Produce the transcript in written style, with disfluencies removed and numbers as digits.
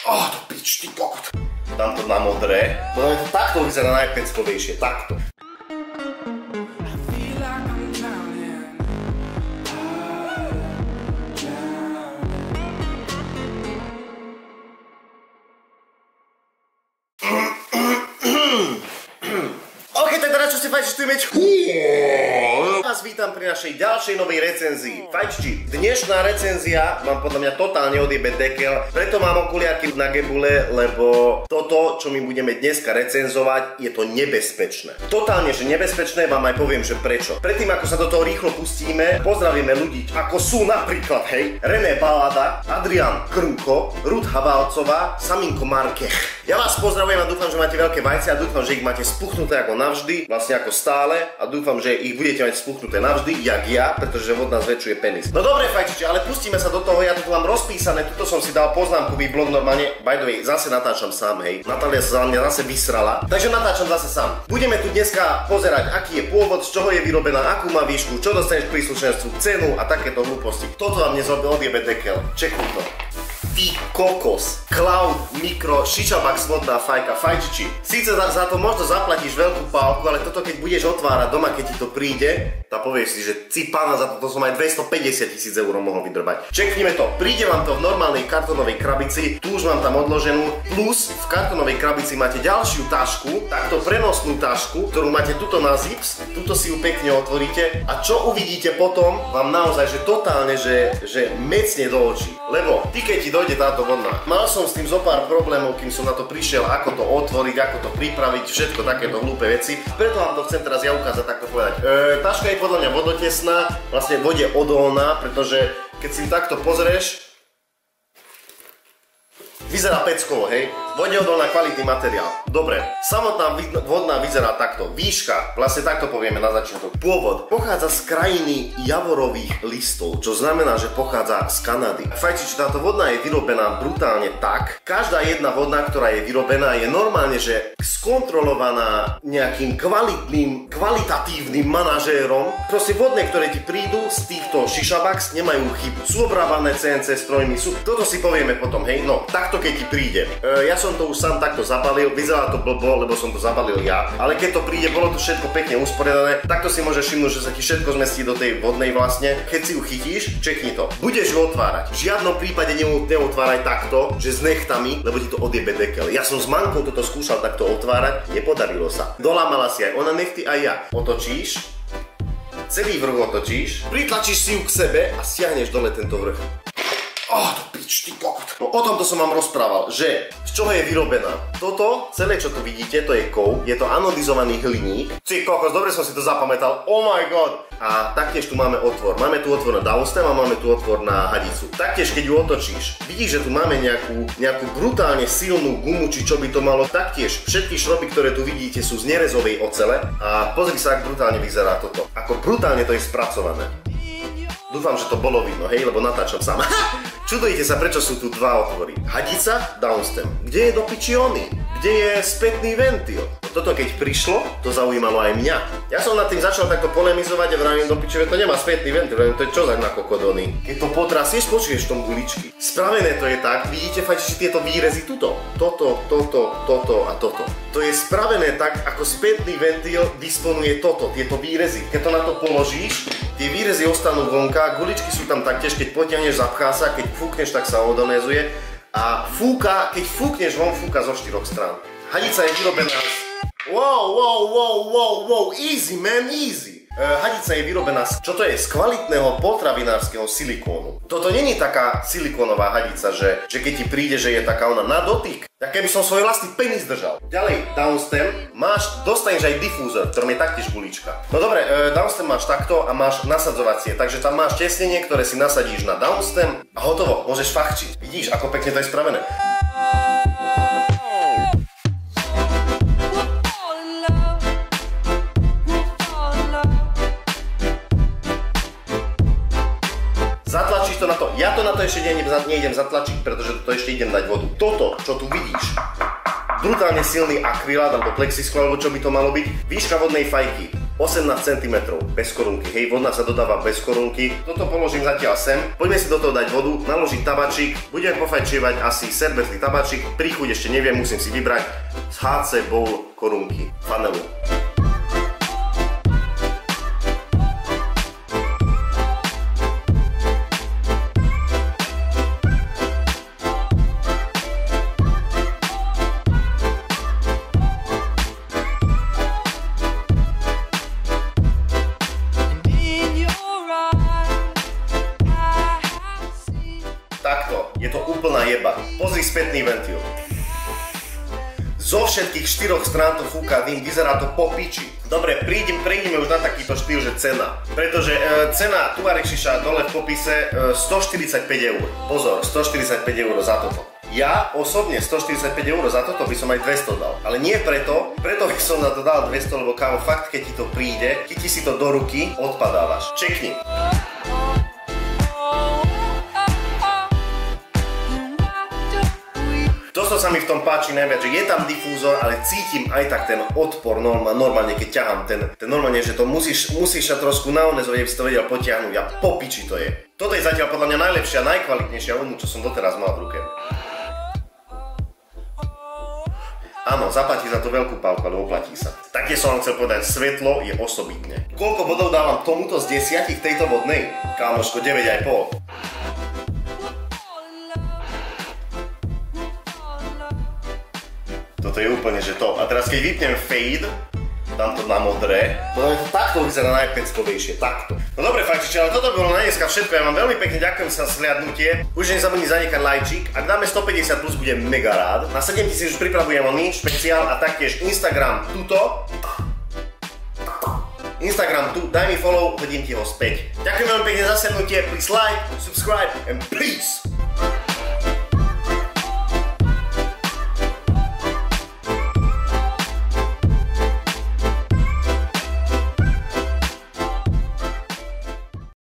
To pič, ty kokot. Dám to na modré. Podľa mňa to takto vyzerá najpeckovejšie, takto. Vás vítam pri našej ďalšej novej recenzii. Fajčiči, dnešná recenzia vám podľa mňa totálne odjebe dekel, preto mám okuliarky na gebule, lebo toto, čo my budeme dneska recenzovať, je to nebezpečné. Totálne, že nebezpečné, vám aj poviem, že prečo. Predtým, ako sa do toho rýchlo pustíme, pozdravíme ľudí, ako sú napríklad, René Balada, Adrian Krnko, Ruth Havalcová, Saminko Markech. Ja vás pozdravujem a dúfam, že máte veľké vajce a dúfam, že ich máte spuchnuté ako navždy, vlastne ako stále, a dúfam, že ich budete mať spuchnuté navždy, jak ja, pretože od nás zväčšuje penis. No dobre, fajčiči, ale pustíme sa do toho, ja to tu mám rozpísané, tuto som si dal poznámkový blog normálne, by the way, zase natáčam sám, Natália sa za mňa zase vysrala, takže natáčam zase sám. Budeme tu dneska pozerať, aký je pôvod, z čoho je vyrobená, akú má výšku, čo dostaneš k príslušenstvu, cenu a takéto hlúposti. Toto vám dnes odjebe dekel, čekuj to. Ty kokos, Cloud Micro Šišabax vodná fajka, fajčiči. Síce za to možno zaplatíš veľkú pálku, ale toto keď budeš otvárať doma, keď ti to príde, tak povieš si, že pána, za toto som aj 250 000 eur mohol vydrbať. Čeknime to, príde vám to v normálnej kartonovej krabici, tu už mám tam odloženú, plus v kartonovej krabici máte ďalšiu tašku, takto prenosnú tašku, ktorú máte tuto na zips, tuto si ju pekne otvoríte a čo uvidíte potom, vám naozaj, že totálne, že mecne do očí. Lebo ty keď ti dojde táto vodná. Mal som s tým zo pár problémov, kým som na to prišiel, ako to otvoriť, ako to pripraviť, všetko takéto hlúpe veci. Preto vám to chcem teraz ja ukázať, takto povedať. Taška je podľa mňa vodotesná, vlastne vode odolná, pretože keď si takto pozrieš, vyzerá peckovo, Vodeodolná kvalitný materiál. Dobre, samotná vodná vyzerá takto. Výška, vlastne takto povieme na začiatok. Pôvod pochádza z krajiny javorových listov, čo znamená, že pochádza z Kanady. Fajčiči, táto vodná je vyrobená brutálne tak. Každá jedna vodná, ktorá je vyrobená, je normálne, že skontrolovaná nejakým kvalitatívnym manažérom. Proste vodné, ktoré ti prídu z týchto Šišabax, nemajú chybu. Sú obrábané CNC strojmi, toto si povieme potom, no takto keď ti príde. Ja som to už sám takto zabalil, vyzerá to blbo, lebo som to zabalil ja, ale keď to príde, bolo to všetko pekne usporiadané, takto si môžeš všimnúť, že sa ti všetko zmestí do tej vodnej vlastne. Keď si ju chytíš, čekni to. Budeš ju otvárať. V žiadnom prípade neuotváraj takto, že s nechtami, lebo ti to odjebe dekel. Ja som s mankou toto skúšal takto otvárať, nepodarilo sa. Dolámala si aj ona nechty, aj ja. Otočíš, celý vrch otočíš, pritlačíš si ju k sebe a stiahneš dole tento vrch. To pič, ty kokot. No o tomto som vám rozprával, že z čoho je vyrobená. Toto, celé čo tu vidíte, to je kov, je to anodizovaný hliník. Ty kokos, dobre som si to zapamätal, oh my god. A taktiež tu máme otvor. Máme tu otvor na downstem a máme tu otvor na hadicu. Taktiež keď ju otočíš, vidíš, že tu máme nejakú brutálne silnú gumu, či čo by to malo. Taktiež všetky šroby, ktoré tu vidíte, sú z nerezovej ocele. A pozri sa, ak brutálne vyzerá toto. Ako brutálne to je spracované. Dúfam, že to bolo vidno, lebo natáčam sám. Čudujte sa, prečo sú tu dva otvory. Hadica, downstem. Kde je do piči ony? Kde je spätný ventil? Toto keď prišlo, to zaujímalo aj mňa. Ja som nad tým začal takto polemizovať a vravím do piče, to nemá spätný ventil, to je čo za na kokodony. Keď to potrasieš, počuješ v tom guličky. Spravené to je tak, vidíte fajčiči tieto výrezy tuto. Toto a toto. To je spravené tak, ako spätný ventil disponuje tieto výrezy. Keď to na to položíš, tie výrezy ostanú vonka, guličky sú tam taktiež, keď potiahneš, zapchá sa, keď fúkneš, tak sa odonézuje. A keď fúkneš von, fúka zo 4 strán. Hadica je vyrobená... Wow, easy man, easy. Hadica je vyrobená čo to je? Z kvalitného potravinárskeho silikónu. Toto není taká silikónová hadica, že keď ti príde, že je taká ona na dotyk. Tak keby som svoj vlastný penis držal. Ďalej, downstem, dostaneš aj difúzor, ktorom je taktiež gulička. No dobre, downstem máš takto a máš nasadzovacie, takže tam máš tesnenie, ktoré si nasadíš na downstem a hotovo, môžeš fachčiť. Vidíš, ako pekne to je spravené. Zatlačíš to na to. Ja to na to ešte nejdem zatlačiť, pretože to ešte idem dať vodu. Toto, čo tu vidíš, brutálne silný akrylát alebo plexisklo, alebo čo by to malo byť, výška vodnej fajky 18 cm bez korunky. Hej, voda sa dodáva bez korunky. Toto položím zatiaľ sem. Poďme si do toho dať vodu, naložiť tabačík. Budem pofajčievať asi serbetlý tabačík. Príchuť ešte neviem, musím si vybrať z HC Bowl korunky. Fanelu. Takto, je to úplná jeba. Pozri spätný ventil. Zo všetkých 4 strán to fúka dým, vyzerá to po piči. Dobre, prejdeme už na takýto štýl, že cena. Pretože cena Tuareg Šiša dole v popise 145 €. Pozor, 145 € za toto. Ja osobne 145 € za toto by som aj 200 dal. Ale nie preto by som na to dal 200, lebo kámo, fakt keď ti to príde, chytí si to do ruky, odpadávaš. Čekni. To sa mi v tom páči najviac, že je tam difúzor, ale cítim aj tak ten odpor normálne, keď ťahám ten normálne, že to musíš sa trošku naonezovať, aby si to vedel potiahnuť a po piči to je. Toto je zatiaľ podľa mňa najlepšia, najkvalitnejšia vodu, čo som doteraz mal v ruke. Áno, zaplatí za to veľkú pálku, ale oplatí sa. Také som vám chcel povedať, svetlo je osobitne. Koľko bodov dávam tomuto z 10 tejto vodnej? Kámoško, 9,5. Toto je úplne, že top. A teraz keď vypnem fade, dám to na modré, potom to takto vyzerá najpeckovejšie, takto. No dobre, faktične, ale toto bolo na dneska všetko. Ja vám veľmi pekne ďakujem za slednutie. Už nezabudni zanechať lajčík. Ak dáme 150 plus, budem mega rád. Na 7000 už pripravujem oný špeciál a taktiež Instagram tuto. Instagram tu, daj mi follow, hodím ti ho späť. Ďakujem veľmi pekne za slednutie, please like, subscribe and peace!